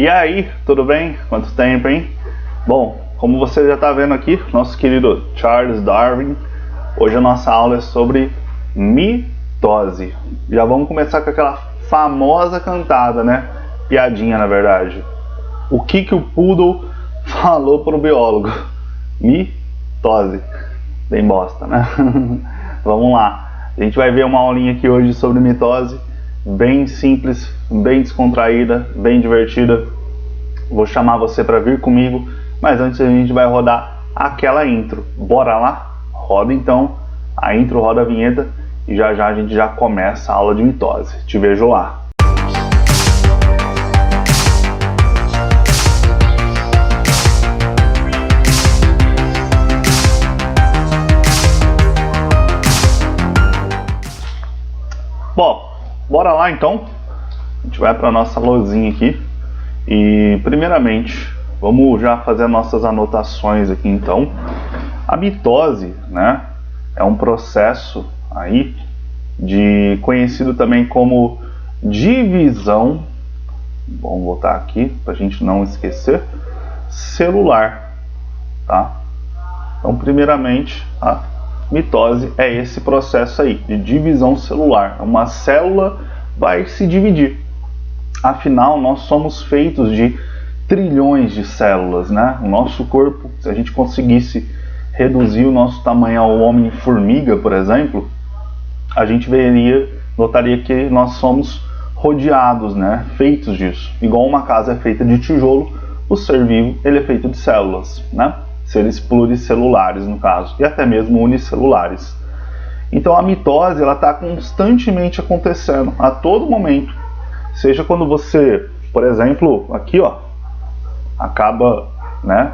E aí, tudo bem? Quanto tempo, hein? Bom, como você já está vendo aqui, nosso querido Charles Darwin, hoje a nossa aula é sobre mitose. Já vamos começar com aquela famosa cantada, né? Piadinha, na verdade. O que o poodle falou para o biólogo? Mitose. Bem bosta, né? Vamos lá. A gente vai ver uma aulinha aqui hoje sobre mitose, bem simples, bem descontraída, bem divertida. Vou chamar você para vir comigo, mas antes a gente vai rodar aquela intro. Bora lá? Roda então a intro, roda a vinheta e já a gente já começa a aula de mitose. Te vejo lá. Bom, bora lá então. A gente vai para a nossa lousinha aqui. E primeiramente, vamos já fazer nossas anotações aqui então. A mitose, né, é um processo aí conhecido também como divisão, vamos botar aqui para a gente não esquecer, celular, tá? Então, primeiramente, a mitose é esse processo aí de divisão celular. Uma célula vai se dividir. Afinal, nós somos feitos de trilhões de células, né? O nosso corpo, se a gente conseguisse reduzir o nosso tamanho ao homem-formiga, por exemplo, a gente notaria que nós somos rodeados, né? Feitos disso. Igual uma casa é feita de tijolo, o ser vivo ele é feito de células, né? Seres pluricelulares, no caso, e até mesmo unicelulares. Então a mitose ela está constantemente acontecendo, a todo momento. Seja quando você, por exemplo, aqui ó, acaba, né,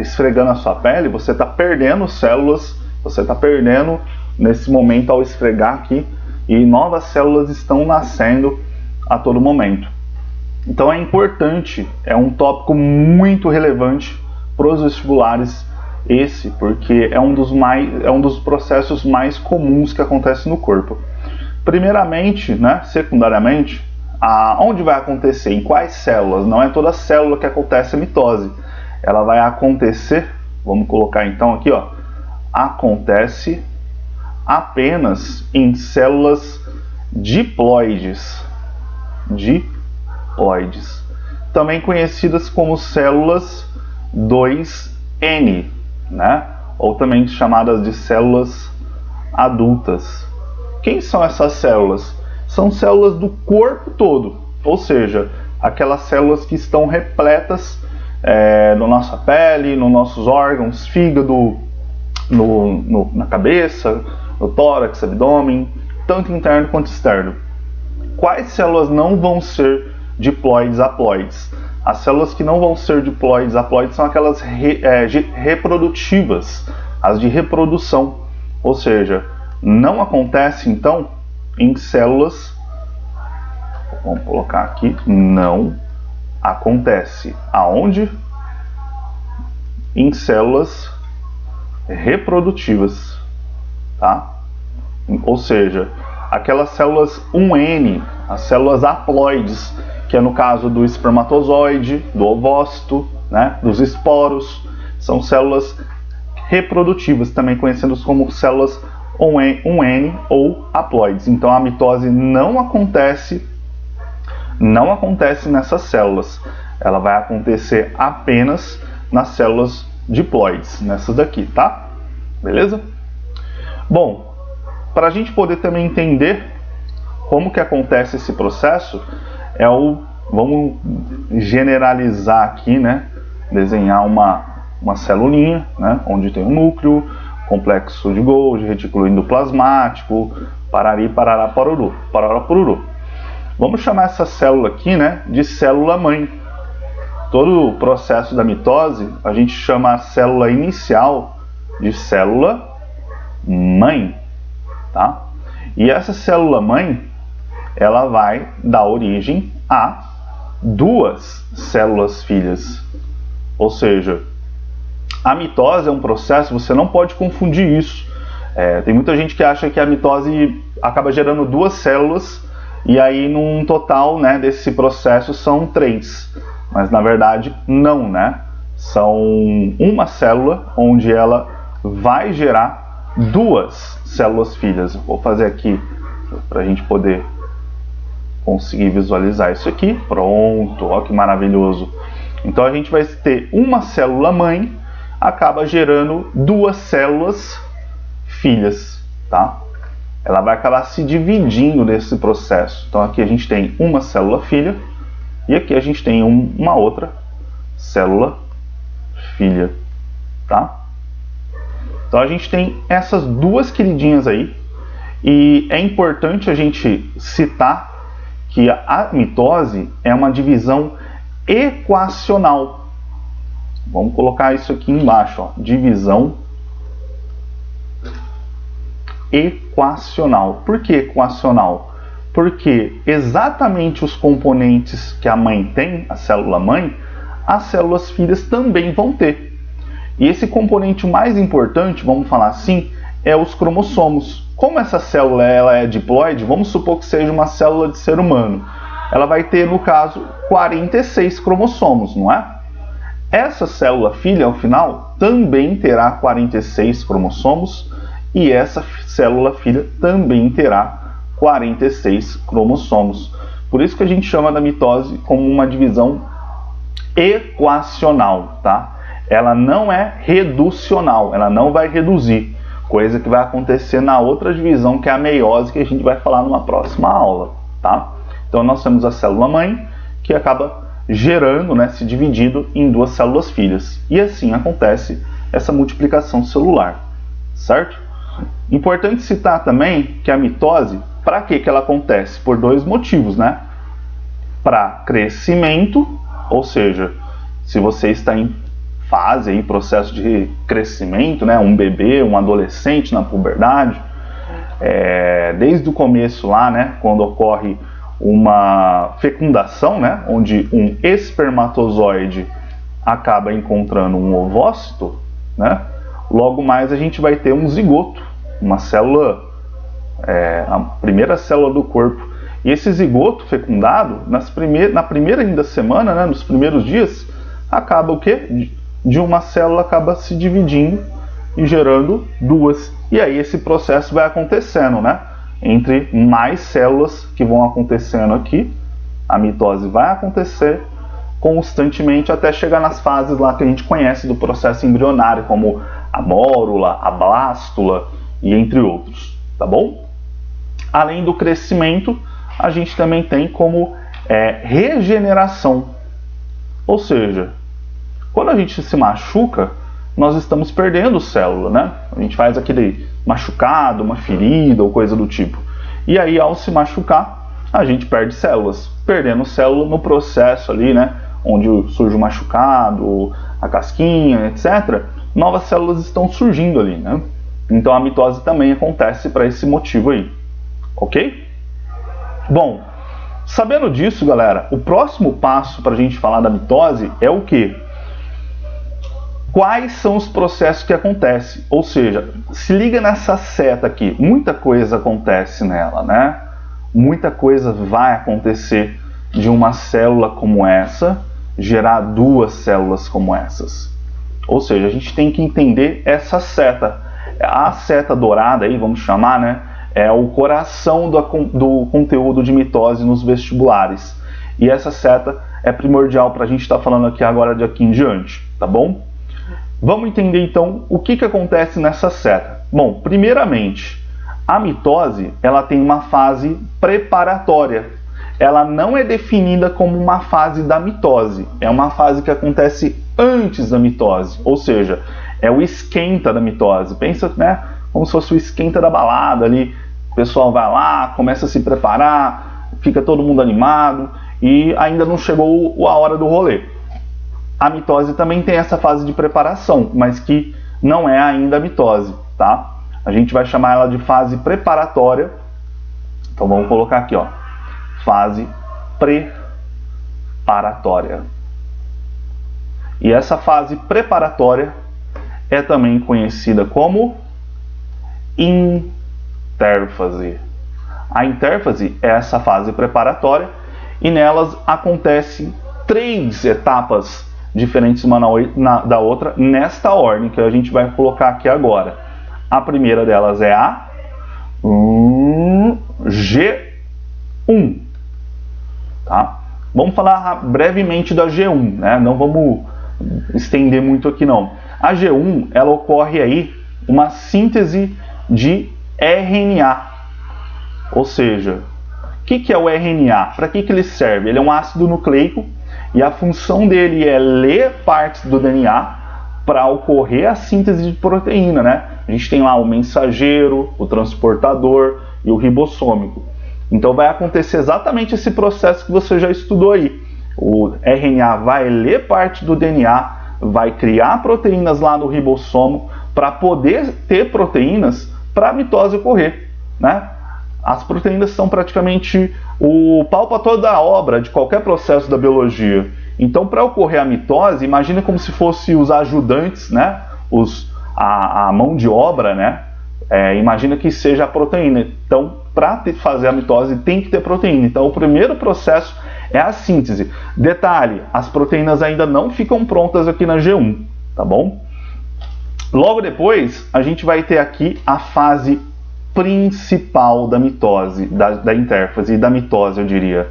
esfregando a sua pele, você está perdendo células, você está perdendo nesse momento ao esfregar aqui, e novas células estão nascendo a todo momento. Então é importante, é um tópico muito relevante para os vestibulares esse, porque é um dos processos mais comuns que acontece no corpo. Primeiramente, né, secundariamente, onde vai acontecer? Em quais células? Não é toda célula que acontece a mitose. Ela vai acontecer, vamos colocar então aqui, ó, acontece apenas em células diploides. Diploides. Também conhecidas como células 2N, né? Ou também chamadas de células adultas. Quem são essas células? São células do corpo todo, ou seja, aquelas células que estão repletas na nossa pele, nos nossos órgãos, fígado, na cabeça, no tórax, abdômen, tanto interno quanto externo. Quais células não vão ser diploides haploides? As células que não vão ser diploides haploides são aquelas reprodutivas, as de reprodução, ou seja, não acontece então em células, vamos colocar aqui, não acontece aonde? Em células reprodutivas, tá? Ou seja, aquelas células 1N, as células haploides, que é no caso do espermatozoide, do ovócito, né, dos esporos, são células reprodutivas, também conhecidas como células 1N ou haploides. Então a mitose não acontece nessas células. Ela vai acontecer apenas nas células diploides, nessas daqui, tá? Beleza? Bom, para a gente poder também entender como que acontece esse processo, vamos generalizar aqui, né? Desenhar uma celulinha, né? Onde tem um núcleo, complexo de Golgi, retículo endoplasmático, parari, parará, poruru, parará, poruru. Vamos chamar essa célula aqui, né, de célula-mãe. Todo o processo da mitose, a gente chama a célula inicial de célula-mãe, tá? E essa célula-mãe, ela vai dar origem a duas células-filhas. Ou seja, a mitose é um processo, você não pode confundir isso. Tem muita gente que acha que a mitose acaba gerando duas células e aí num total, né, desse processo são 3, mas na verdade não, né? São uma célula onde ela vai gerar 2 células filhas. Vou fazer aqui para a gente poder conseguir visualizar isso aqui. Pronto, olha que maravilhoso. Então a gente vai ter uma célula mãe, acaba gerando 2 células filhas, tá? Ela vai acabar se dividindo nesse processo. Então aqui a gente tem uma célula filha e aqui a gente tem uma outra célula filha, tá? Então a gente tem essas 2 queridinhas aí, e é importante a gente citar que a mitose é uma divisão equacional. Vamos colocar isso aqui embaixo, ó, divisão equacional. Por que equacional? Porque exatamente os componentes que a mãe tem, a célula mãe, as células filhas também vão ter. E esse componente mais importante, vamos falar assim, é os cromossomos. Como essa célula ela é diploide, vamos supor que seja uma célula de ser humano. Ela vai ter, no caso, 46 cromossomos, não é? Essa célula filha, ao final, também terá 46 cromossomos, e essa célula filha também terá 46 cromossomos. Por isso que a gente chama da mitose como uma divisão equacional, tá? Ela não é reducional, ela não vai reduzir, coisa que vai acontecer na outra divisão, que é a meiose, que a gente vai falar numa próxima aula, tá? Então nós temos a célula mãe, que acaba gerando, né, se dividindo em 2 células filhas, e assim acontece essa multiplicação celular, certo? Importante citar também que a mitose, para que ela acontece? Por 2 motivos, né? Para crescimento, ou seja, se você está em fase aí, processo de crescimento, né, um bebê, um adolescente na puberdade, desde o começo lá, né, quando ocorre uma fecundação, né, onde um espermatozoide acaba encontrando um ovócito, né, logo mais a gente vai ter um zigoto, uma célula, a primeira célula do corpo. E esse zigoto fecundado, na primeira ainda semana, né, nos primeiros dias, acaba o quê? De uma célula acaba se dividindo e gerando 2. E aí esse processo vai acontecendo, né? Entre mais células que vão acontecendo aqui, a mitose vai acontecer constantemente até chegar nas fases lá que a gente conhece do processo embrionário, como a mórula, a blástula e entre outros, tá bom? Além do crescimento, a gente também tem como regeneração, ou seja, quando a gente se machuca, nós estamos perdendo célula, né? A gente faz aquele machucado, uma ferida ou coisa do tipo. E aí, ao se machucar, a gente perde células. Perdendo célula no processo ali, né? Onde surge o machucado, a casquinha, etc. Novas células estão surgindo ali, né? Então a mitose também acontece para esse motivo aí. Ok? Bom, sabendo disso, galera, o próximo passo para a gente falar da mitose é o quê? Quais são os processos que acontecem? Ou seja, se liga nessa seta aqui, muita coisa acontece nela, né? Muita coisa vai acontecer de uma célula como essa gerar 2 células como essas. Ou seja, a gente tem que entender essa seta. A seta dourada aí, vamos chamar, né? É o coração do conteúdo de mitose nos vestibulares. E essa seta é primordial para a gente estar falando aqui agora de aqui em diante, tá bom? Vamos entender então o que acontece nessa seta. Bom, primeiramente, a mitose ela tem uma fase preparatória. Ela não é definida como uma fase da mitose. É uma fase que acontece antes da mitose, ou seja, é o esquenta da mitose. Pensa, né, como se fosse o esquenta da balada ali. O pessoal vai lá, começa a se preparar, fica todo mundo animado e ainda não chegou a hora do rolê. A mitose também tem essa fase de preparação, mas que não é ainda a mitose, tá? A gente vai chamar ela de fase preparatória. Então vamos colocar aqui, ó, fase preparatória. E essa fase preparatória é também conhecida como intérfase. A intérfase é essa fase preparatória e nelas acontecem 3 etapas diferentes uma da outra nesta ordem que a gente vai colocar aqui agora. A primeira delas é a G1. Tá? Vamos falar brevemente da G1, né? Não vamos estender muito aqui não. A G1, ela ocorre aí uma síntese de RNA. Ou seja, o que é o RNA? Para que ele serve? Ele é um ácido nucleico e a função dele é ler partes do DNA para ocorrer a síntese de proteína, né? A gente tem lá o mensageiro, o transportador e o ribossômico. Então vai acontecer exatamente esse processo que você já estudou aí. O RNA vai ler parte do DNA, vai criar proteínas lá no ribossomo para poder ter proteínas para a mitose ocorrer, né? As proteínas são praticamente o pau para toda a obra de qualquer processo da biologia. Então, para ocorrer a mitose, imagina como se fosse os ajudantes, né? A mão de obra, né? Imagina que seja a proteína. Então, para fazer a mitose, tem que ter proteína. Então, o primeiro processo é a síntese. Detalhe, as proteínas ainda não ficam prontas aqui na G1, tá bom? Logo depois, a gente vai ter aqui a fase principal da mitose, da intérfase e da mitose, eu diria.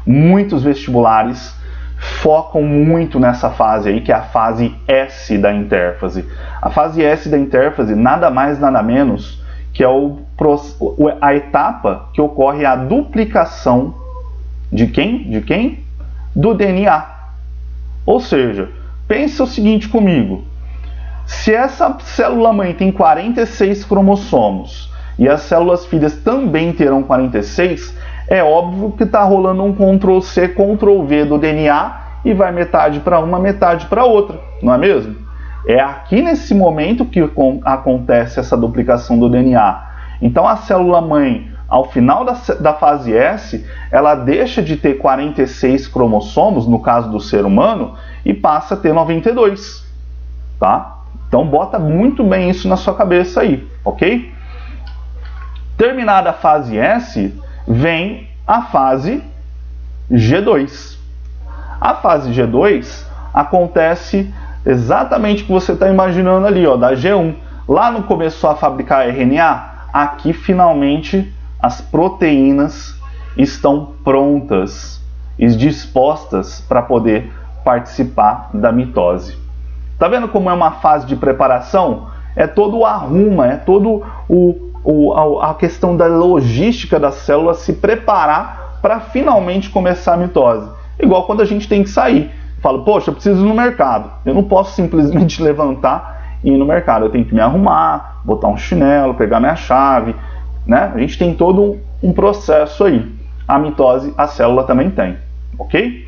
Muitos vestibulares focam muito nessa fase aí, que é a fase S da intérfase. A fase S da intérfase nada mais, nada menos que é a etapa que ocorre a duplicação de quem? De quem? Do DNA. Ou seja, pense o seguinte comigo. Se essa célula-mãe tem 46 cromossomos e as células filhas também terão 46, é óbvio que está rolando um Ctrl+C, Ctrl+V do DNA e vai metade para uma, metade para outra, não é mesmo? É aqui nesse momento que acontece essa duplicação do DNA. Então a célula-mãe, ao final da fase S, ela deixa de ter 46 cromossomos, no caso do ser humano, e passa a ter 92, tá? Então bota muito bem isso na sua cabeça aí, ok? Terminada a fase S, vem a fase G2. A fase G2 acontece exatamente o que você está imaginando ali, ó, da G1. Lá não começou a fabricar RNA? Aqui finalmente as proteínas estão prontas e dispostas para poder participar da mitose. Tá vendo como é uma fase de preparação? É todo o arruma, é todo a questão da logística da célula se preparar para finalmente começar a mitose. Igual quando a gente tem que sair. Falo, poxa, eu preciso ir no mercado. Eu não posso simplesmente levantar e ir no mercado. Eu tenho que me arrumar, botar um chinelo, pegar minha chave, né? A gente tem todo um processo aí. A mitose, a célula também tem, ok?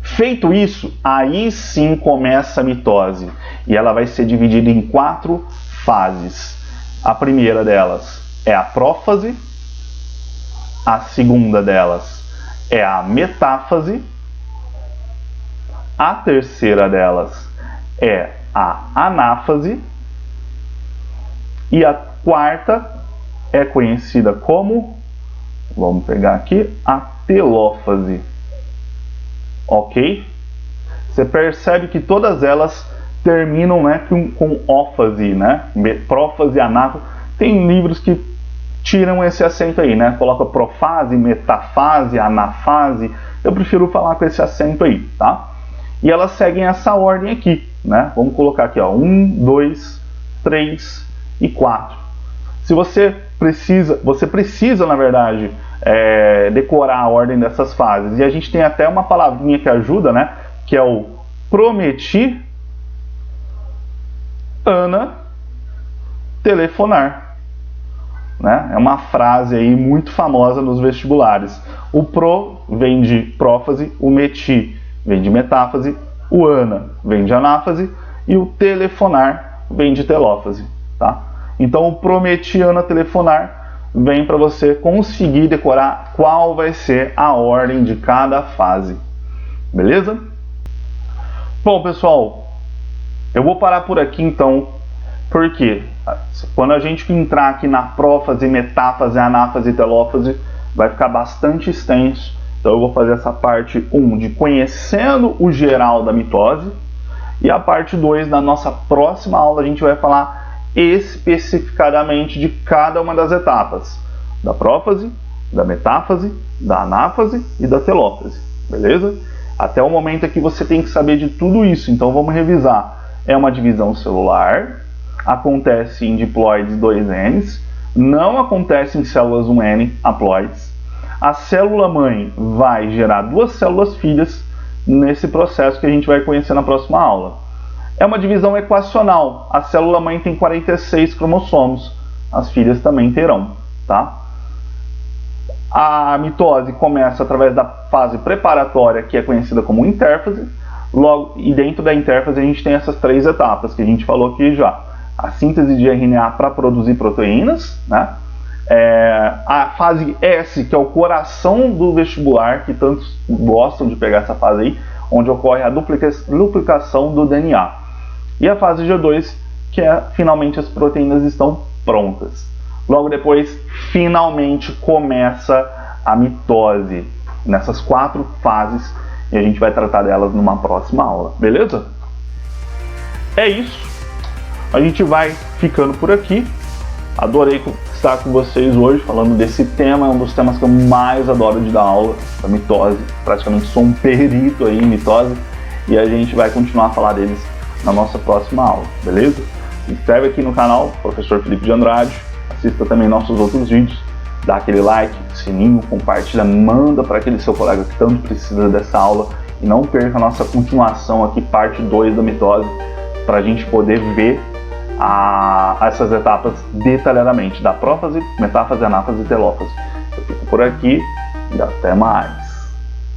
Feito isso, aí sim começa a mitose. E ela vai ser dividida em 4 fases. A primeira delas é a prófase, a segunda delas é a metáfase, a terceira delas é a anáfase e a quarta é conhecida como, vamos pegar aqui, a telófase. Ok? Você percebe que todas elas terminam, né, com ófase, né? Prófase, anáfase. Tem livros que tiram esse acento aí, né? Coloca profase, metafase, anáfase. Eu prefiro falar com esse acento aí, tá? E elas seguem essa ordem aqui, né? Vamos colocar aqui, ó, 1, 2, 3 e 4. Se você precisa, na verdade, decorar a ordem dessas fases. E a gente tem até uma palavrinha que ajuda, né? Que é o prometi, Ana, telefonar. Né? É uma frase aí muito famosa nos vestibulares. O pro vem de prófase, o meti vem de metáfase, o ana vem de anáfase e o telefonar vem de telófase. Tá? Então o prometi, Ana, telefonar vem para você conseguir decorar qual vai ser a ordem de cada fase. Beleza? Bom, pessoal, eu vou parar por aqui então. Por quê? Quando a gente entrar aqui na prófase, metáfase, anáfase e telófase, vai ficar bastante extenso. Então eu vou fazer essa parte 1 de conhecendo o geral da mitose, e a parte 2, na nossa próxima aula, a gente vai falar especificadamente de cada uma das etapas, da prófase, da metáfase, da anáfase e da telófase, beleza? Até o momento aqui você tem que saber de tudo isso, então vamos revisar. É uma divisão celular, acontece em diploides 2N, não acontece em células 1N haploides. A célula-mãe vai gerar 2 células filhas nesse processo que a gente vai conhecer na próxima aula. É uma divisão equacional. A célula-mãe tem 46 cromossomos. As filhas também terão, tá? A mitose começa através da fase preparatória, que é conhecida como intérfase. E dentro da intérfase a gente tem essas 3 etapas que a gente falou aqui já. A síntese de RNA para produzir proteínas, né? A fase S, que é o coração do vestibular, que tantos gostam de pegar essa fase aí, onde ocorre a duplicação do DNA. E a fase G2, que é finalmente as proteínas estão prontas. Logo depois, finalmente começa a mitose, nessas 4 fases, e a gente vai tratar delas numa próxima aula, beleza? É isso, a gente vai ficando por aqui. Adorei estar com vocês hoje falando desse tema, é um dos temas que eu mais adoro de dar aula, a mitose. Praticamente sou um perito aí em mitose, e a gente vai continuar a falar deles na nossa próxima aula, beleza? Se inscreve aqui no canal, Professor Felipe de Andrade, assista também nossos outros vídeos, dá aquele like, sininho, compartilha, manda para aquele seu colega que tanto precisa dessa aula, e não perca a nossa continuação aqui, parte 2 da mitose, para a gente poder ver essas etapas detalhadamente, da prófase, metáfase, anáfase e telófase. Eu fico por aqui e até mais.